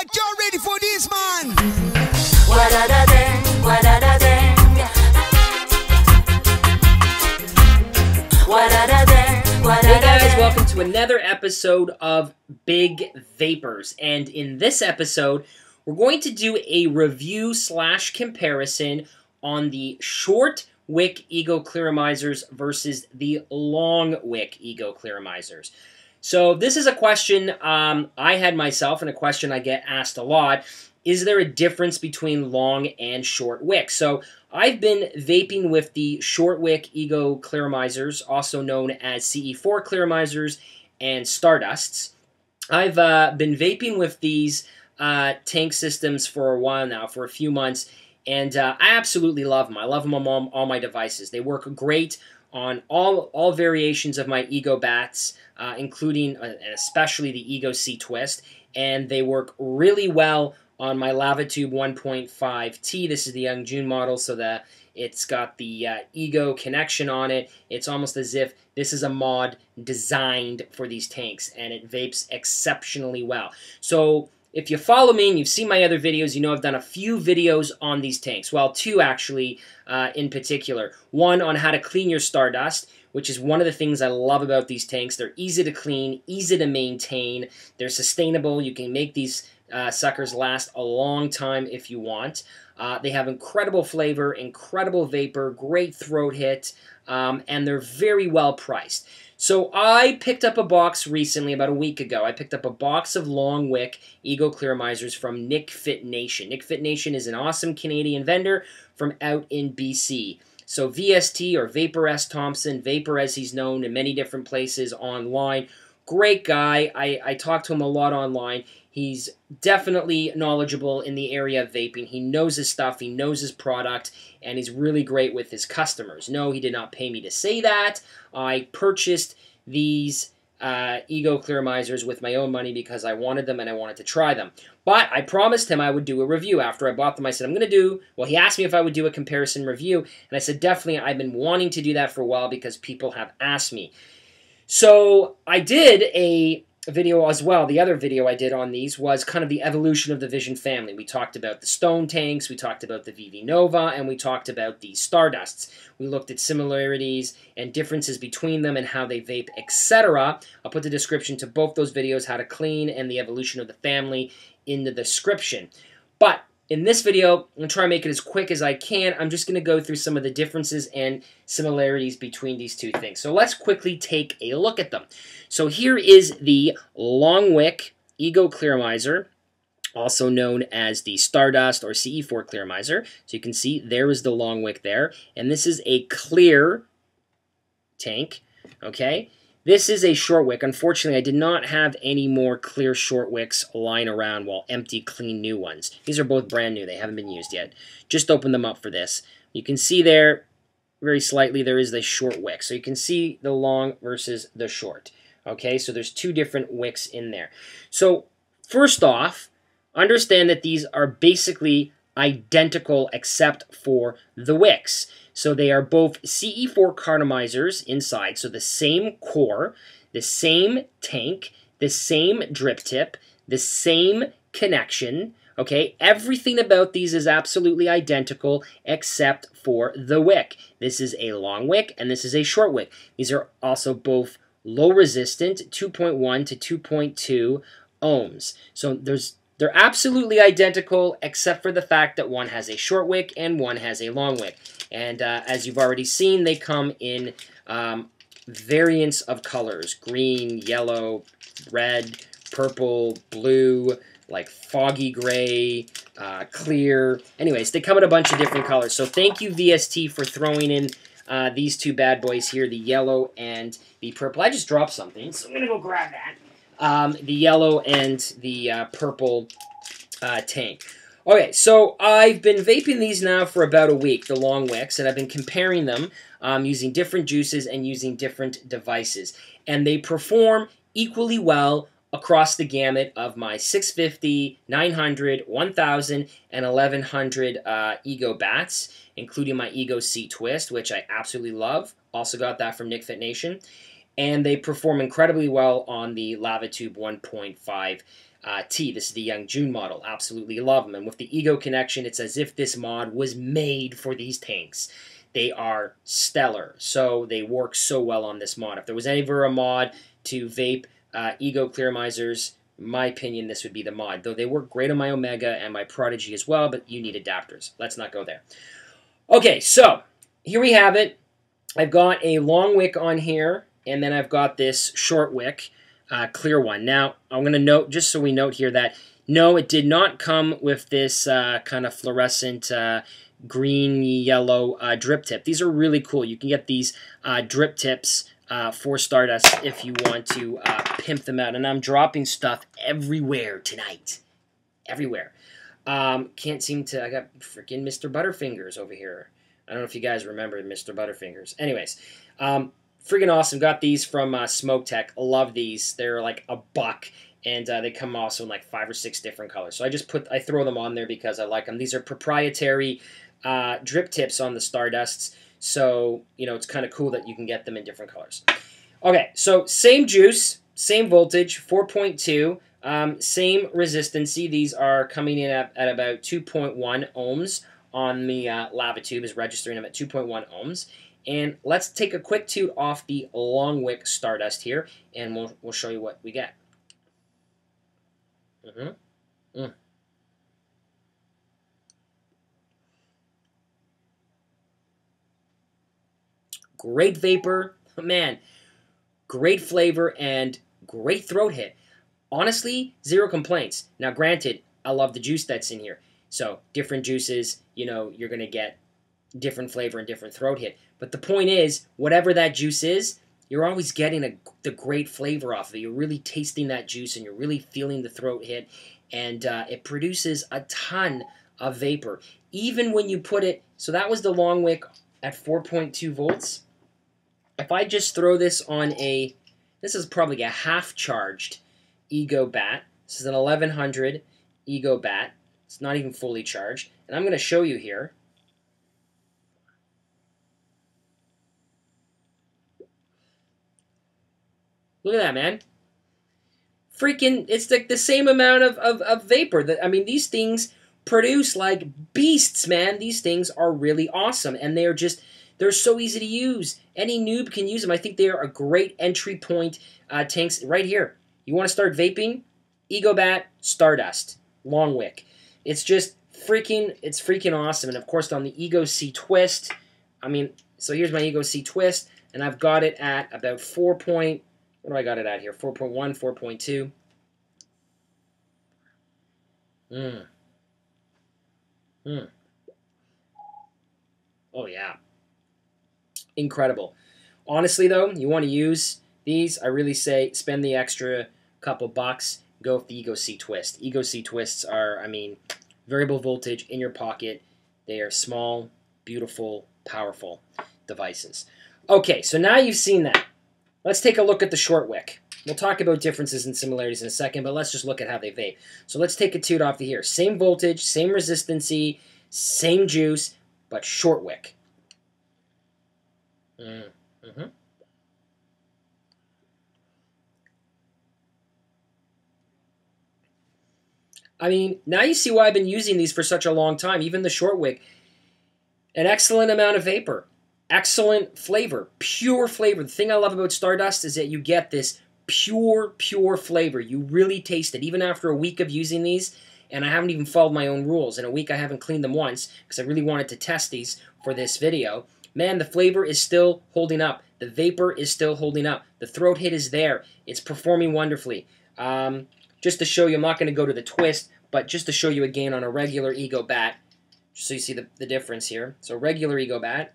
Alright, y'all ready for this, man? Hey guys, welcome to another episode of Big Vapers. And in this episode, we're going to do a review / comparison on the short wick eGo Clearomizers versus the long wick eGo Clearomizers. So this is a question I had myself and a question I get asked a lot. Is there a difference between long and short wick? So I've been vaping with the short wick eGo Clearomizers, also known as CE4 Clearomizers and Stardusts. I've been vaping with these tank systems for a while now, for a few months, and I absolutely love them. I love them on all my devices. They work great on all variations of my eGo bats, including and especially the eGo-C twist, and they work really well on my LavaTube 1.5T. This is the Young June model, so that it's got the eGo connection on it. It's almost as if this is a mod designed for these tanks, and it vapes exceptionally well. So if you follow me and you've seen my other videos, you know I've done a few videos on these tanks. Well, two actually in particular. One on how to clean your Stardust, which is one of the things I love about these tanks. They're easy to clean, easy to maintain. They're sustainable. You can make these suckers last a long time if you want. They have incredible flavor, incredible vapor, great throat hit, and they're very well priced. So I picked up a box recently, about a week ago. I picked up a box of long wick eGo Clearomizers from NicFitNation. NicFitNation is an awesome Canadian vendor from out in BC. So VST, or Vapor S. Thompson, Vapor as he's known in many different places online. Great guy. I talk to him a lot online. He's definitely knowledgeable in the area of vaping. He knows his stuff, he knows his product, and he's really great with his customers. No, he did not pay me to say that. I purchased these eGo Clearomizers with my own money because I wanted them and I wanted to try them. But I promised him I would do a review after I bought them. I said, I'm going to do, well, he asked me if I would do a comparison review, and I said, definitely, I've been wanting to do that for a while because people have asked me. So I did a video as well. The other video I did on these was kind of the evolution of the Vision family. We talked about the Stone tanks, we talked about the VV Nova, and we talked about the Stardusts. We looked at similarities and differences between them and how they vape, etc. I'll put the description to both those videos, how to clean and the evolution of the family, in the description. But in this video, I'm going to try and make it as quick as I can. I'm just going to go through some of the differences and similarities between these two things. So let's quickly take a look at them. So here is the long wick eGo Clearomizer, also known as the Stardust or CE4 Clearomizer. So you can see there is the long wick there. And this is a clear tank, okay? This is a short wick. Unfortunately, I did not have any more clear short wicks lying around, well, empty, clean, new ones. These are both brand new. They haven't been used yet. Just opened them up for this. You can see there, very slightly, there is the short wick. So you can see the long versus the short. Okay, so there's two different wicks in there. So first off, understand that these are basically identical except for the wicks. So they are both CE4 cartomizers inside, so the same core, the same tank, the same drip tip, the same connection, okay? Everything about these is absolutely identical except for the wick. This is a long wick and this is a short wick. These are also both low resistant, 2.1 to 2.2 ohms. So they're absolutely identical except for the fact that one has a short wick and one has a long wick. And as you've already seen, they come in variants of colors: green, yellow, red, purple, blue, like foggy gray, clear. Anyways, they come in a bunch of different colors. So thank you, VST, for throwing in these two bad boys here, the yellow and the purple. I just dropped something, so I'm going to go grab that. The yellow and the purple tank. Okay, so I've been vaping these now for about a week, the long wicks, and I've been comparing them using different juices and using different devices. And they perform equally well across the gamut of my 650, 900, 1000, and 1100 eGo bats, including my eGo-C twist, which I absolutely love. Also got that from NicFitNation. And they perform incredibly well on the LavaTube 1.5 T. This is the Young June model. Absolutely love them. And with the eGo connection, it's as if this mod was made for these tanks. They are stellar. So they work so well on this mod. If there was ever a mod to vape eGo Clearomizers, in my opinion, this would be the mod. Though they work great on my Omega and my Prodigy as well, but you need adapters. Let's not go there. Okay, so here we have it. I've got a long wick on here, and then I've got this short wick. Clear one. Now, I'm going to note, just so we note here, that no, it did not come with this kind of fluorescent green-yellow drip tip. These are really cool. You can get these drip tips for Stardust if you want to pimp them out. And I'm dropping stuff everywhere tonight. Everywhere. Can't seem to... I got freaking Mr. Butterfingers over here. I don't know if you guys remember Mr. Butterfingers. Anyways, freaking awesome. Got these from Smoke Tech. Love these. They're like $1, and they come also in like 5 or 6 different colors. So I throw them on there because I like them. These are proprietary drip tips on the Stardusts. So, you know, it's kind of cool that you can get them in different colors. Okay, so same juice, same voltage, 4.2, same resistancy. These are coming in at about 2.1 ohms on the lava tube, is registering them at 2.1 ohms. And let's take a quick toot off the long wick Stardust here, and we'll show you what we get. Great vapor, man, great flavor, and great throat hit. Honestly, 0 complaints. Now, granted, I love the juice that's in here. So, different juices, you know, you're going to get different flavor and different throat hit. But the point is, whatever that juice is, you're always getting the great flavor off of it. You're really tasting that juice, and you're really feeling the throat hit. And it produces a ton of vapor. Even when you put it... So that was the long wick at 4.2 volts. If I just throw this on a... This is probably a half-charged eGo bat. This is an 1100 eGo bat. It's not even fully charged. And I'm going to show you here. Look at that, man. Freaking, it's like the same amount of vapor. I mean, these things produce like beasts, man. These things are really awesome. And they're so easy to use. Any noob can use them. I think they are a great entry point tanks right here. You want to start vaping? eGo Bat, Stardust, long wick. It's just freaking awesome. And of course, on the eGo C Twist, I mean, so here's my eGo C Twist, and I've got it at about 4. What do I got it at here? 4.1, 4.2. Oh, yeah. Incredible. Honestly, though, you want to use these, I really say spend the extra couple bucks, go with the eGo C Twist. eGo C Twists are, I mean, variable voltage in your pocket. They are small, beautiful, powerful devices. Okay, so now you've seen that. Let's take a look at the short wick. We'll talk about differences and similarities in a second, but let's just look at how they vape. So let's take a toot off of here. Same voltage, same resistancy, same juice, but short wick. I mean, now you see why I've been using these for such a long time. Even the short wick. An excellent amount of vapor. Excellent flavor. Pure flavor. The thing I love about Stardust is that you get this pure flavor. You really taste it. Even after a week of using these, and I haven't even followed my own rules. In a week, I haven't cleaned them once because I really wanted to test these for this video. Man, the flavor is still holding up. The vapor is still holding up. The throat hit is there. It's performing wonderfully. Just to show you, I'm not going to go to the twist, but just to show you again on a regular eGo bat, just so you see the difference here. So regular eGo bat.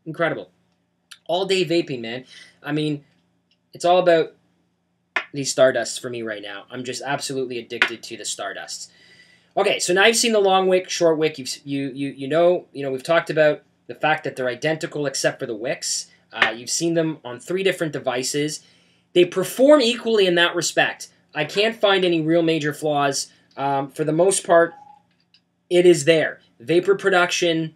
Incredible. All day vaping, man. I mean, it's all about these Stardusts for me right now. I'm just absolutely addicted to the Stardusts. Okay, so now you've seen the long wick, short wick. You know, we've talked about the fact that they're identical except for the wicks. You've seen them on 3 different devices. They perform equally in that respect. I can't find any real major flaws. For the most part, it is there. Vapor production,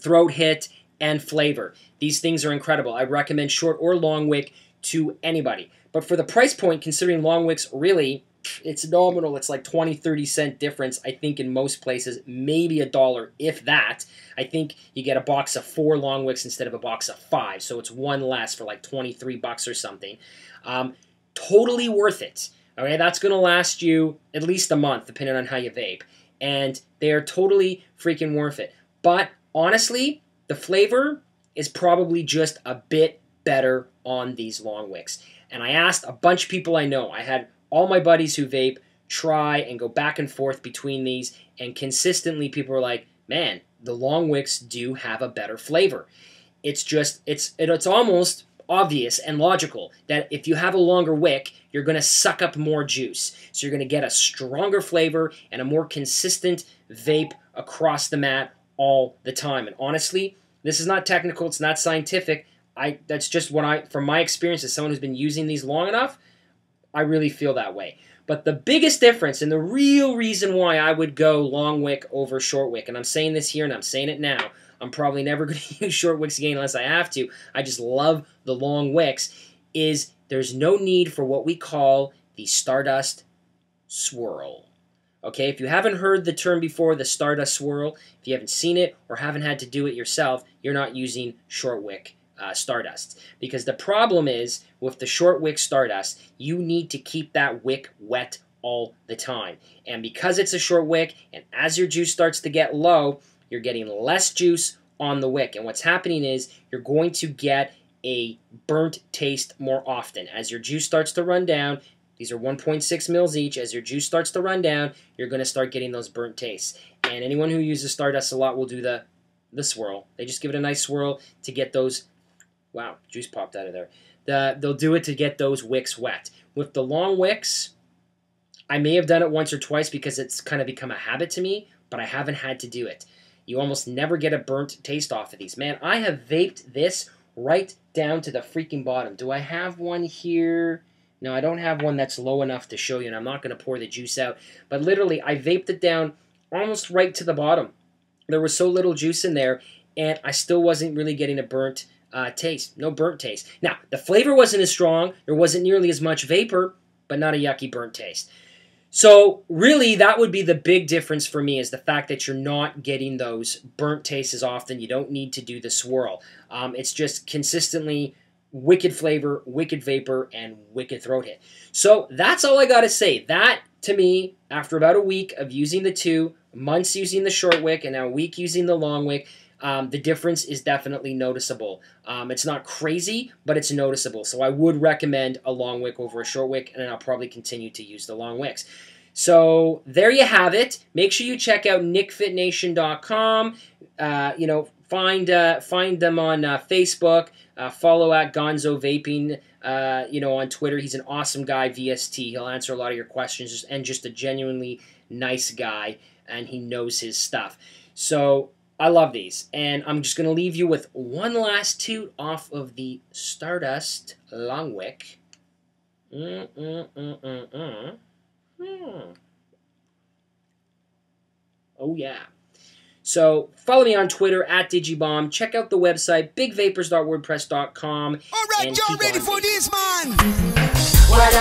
throat hit, and flavor. These things are incredible. I recommend short or long wick to anybody. But for the price point, considering long wicks, really, it's nominal. It's like 20-30 cent difference, I think, in most places. Maybe $1, if that. I think you get a box of 4 long wicks instead of a box of 5, so it's one less for like 23 bucks or something. Totally worth it. Okay, that's going to last you at least a month, depending on how you vape. And they are totally freaking worth it. But honestly, the flavor is probably just a bit better on these long wicks. And I asked a bunch of people I know. I had all my buddies who vape try and go back and forth between these, and consistently people are like, man, the long wicks do have a better flavor. It's just, it's almost obvious and logical that if you have a longer wick, you're going to suck up more juice. So you're going to get a stronger flavor and a more consistent vape across the mat all the time. And honestly, this is not technical, it's not scientific. That's just what from my experience as someone who's been using these long enough, I really feel that way. But the biggest difference and the real reason why I would go long wick over short wick, and I'm saying this here and I'm saying it now, I'm probably never going to use short wicks again unless I have to. I just love the long wicks, is there's no need for what we call the Stardust swirl. Okay, if you haven't heard the term before, the Stardust swirl, if you haven't seen it or haven't had to do it yourself, you're not using short wick Stardust. Because the problem is, with the short wick Stardust, you need to keep that wick wet all the time. And because it's a short wick, and as your juice starts to get low, you're getting less juice on the wick. And what's happening is, you're going to get a burnt taste more often. As your juice starts to run down, these are 1.6 mils each, as your juice starts to run down, you're going to start getting those burnt tastes. And anyone who uses Stardust a lot will do the swirl. They just give it a nice swirl to get those. Wow, juice popped out of there. They'll do it to get those wicks wet. With the long wicks, I may have done it once or twice because it's kind of become a habit to me, but I haven't had to do it. You almost never get a burnt taste off of these. Man, I have vaped this right down to the freaking bottom. Do I have one here? No, I don't have one that's low enough to show you, and I'm not going to pour the juice out. But literally, I vaped it down almost right to the bottom. There was so little juice in there, and I still wasn't really getting a burnt taste. No burnt taste. Now, the flavor wasn't as strong. There wasn't nearly as much vapor, but not a yucky burnt taste. So, really, that would be the big difference for me, is the fact that you're not getting those burnt tastes as often. You don't need to do the swirl. It's just consistently wicked flavor, wicked vapor, and wicked throat hit. So, that's all I got to say. That, to me, after about a week of using the two, months using the short wick, and now a week using the long wick, the difference is definitely noticeable. It's not crazy, but it's noticeable. So I would recommend a long wick over a short wick, and I'll probably continue to use the long wicks. So there you have it. Make sure you check out NicFitNation.com. Find them on Facebook. Follow at Gonzo Vaping. On Twitter. He's an awesome guy. VST. He'll answer a lot of your questions, and just a genuinely nice guy, and he knows his stuff. So I love these, and I'm just going to leave you with one last toot off of the Stardust Long Wick. Oh, yeah. So follow me on Twitter, at Digibomb. Check out the website, bigvapers.wordpress.com. All right, y'all ready for this, man? What